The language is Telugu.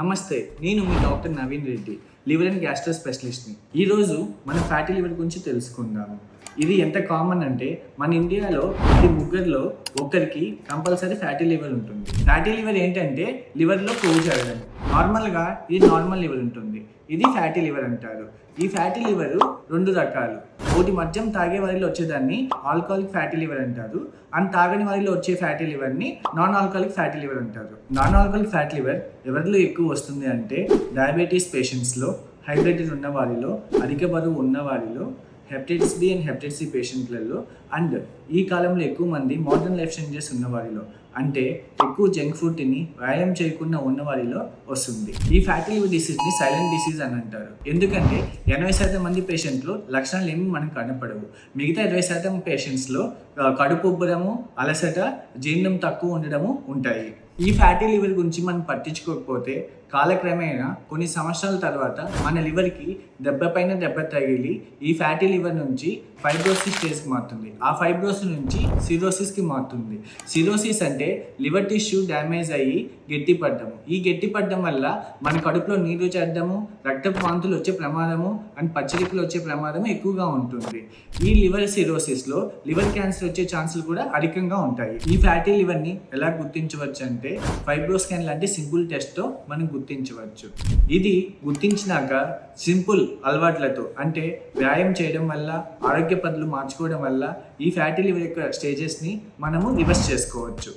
నమస్తే, నేను మీ doctor Naveen Reddy, liver and gastro స్పెషలిస్ట్ని. ఈరోజు మనం ఫ్యాటీ లివర్ గురించి తెలుసుకుందాము. ఇది ఎంత కామన్ అంటే మన ఇండియాలో ప్రతి ముగ్గురిలో ఒకరికి కంపల్సరీ ఫ్యాటీ లివర్ ఉంటుంది. ఫ్యాటీ లివర్ ఏంటంటే లివర్లో కొవ్వు చేరడం. నార్మల్గా ఇది నార్మల్ లివర్ ఉంటుంది, ఇది ఫ్యాటీ లివర్ అంటారు. ఈ ఫ్యాటీ లివర్ రెండు రకాలు. ఒకటి మద్యం తాగే వారిలో వచ్చేదాన్ని ఆల్కహాలిక్ ఫ్యాటీ లివర్ అంటారు, అండ్ తాగని వారిలో వచ్చే ఫ్యాటీ లివర్ని నాన్ ఆల్కహాలిక్ ఫ్యాటీ లివర్ అంటారు. నాన్ ఆల్కహాలిక్ ఫ్యాటీ లివర్ ఎవరిలో ఎక్కువ వస్తుంది అంటే డయాబెటీస్ పేషెంట్స్లో, హై బ్లడ్ ఉన్న వారిలో, అధిక బరువు ఉన్న వారిలో, hepatitis B and hepatitis C పేషెంట్లలో, అండ్ ఈ కాలంలో ఎక్కువ మంది మోడర్న్ లైఫ్ చేంజెస్ ఉన్నవారిలో, అంటే ఎక్కువ జంక్ ఫుడ్ తిని వ్యాయామం చేయకుండా ఉన్నవారిలో వస్తుంది. ఈ ఫ్యాటీ లివర్ డిసీజ్ని సైలెంట్ డిసీజ్ అని అంటారు. ఎందుకంటే 80% మంది పేషెంట్లు లక్షణాలు ఏమి మనకు కనపడవు. మిగతా 20% పేషెంట్స్లో కడుపు ఉబ్బరము, అలసట, జీర్ణం తక్కువ ఉండడము ఉంటాయి. ఈ ఫ్యాటీ లివర్ గురించి మనం పట్టించుకోకపోతే కాలక్రమేణా కొన్ని సంవత్సరాల తర్వాత మన లివర్కి దెబ్బ పైన దెబ్బ తగిలి ఈ ఫ్యాటీ లివర్ నుంచి ఫైబ్రోసిస్ స్టేజ్కి మారుతుంది. ఆ ఫైబ్రోసిస్ నుంచి సిరోసిస్కి మారుతుంది. సిరోసిస్ అంటే లివర్ టిష్యూ డ్యామేజ్ అయ్యి గట్టిపడ్డము. ఈ గట్టిపడ్డం వల్ల మన కడుపులో నీరు చేరడము, రక్తపు వాంతులు వచ్చే ప్రమాదము అండ్ పచ్చడికలు వచ్చే ప్రమాదము ఎక్కువగా ఉంటుంది. ఈ లివర్ సిరోసిస్లో లివర్ క్యాన్సర్ వచ్చే ఛాన్సులు కూడా అధికంగా ఉంటాయి. ఈ ఫ్యాటీ లివర్ని ఎలా గుర్తించవచ్చు అంటే ఫైబ్రోస్కాన్ లాంటి సింపుల్ టెస్ట్తో మనం గుర్తించవచ్చు. ఇది గుర్తించినాక సింపుల్ అలవాట్లతో, అంటే వ్యాయామం చేయడం వల్ల, ఆరోగ్య పద్ధతులు మార్చుకోవడం వల్ల ఈ ఫ్యాటీ లివర్ యొక్క స్టేజెస్ని మనము రివర్స్ చేసుకోవచ్చు.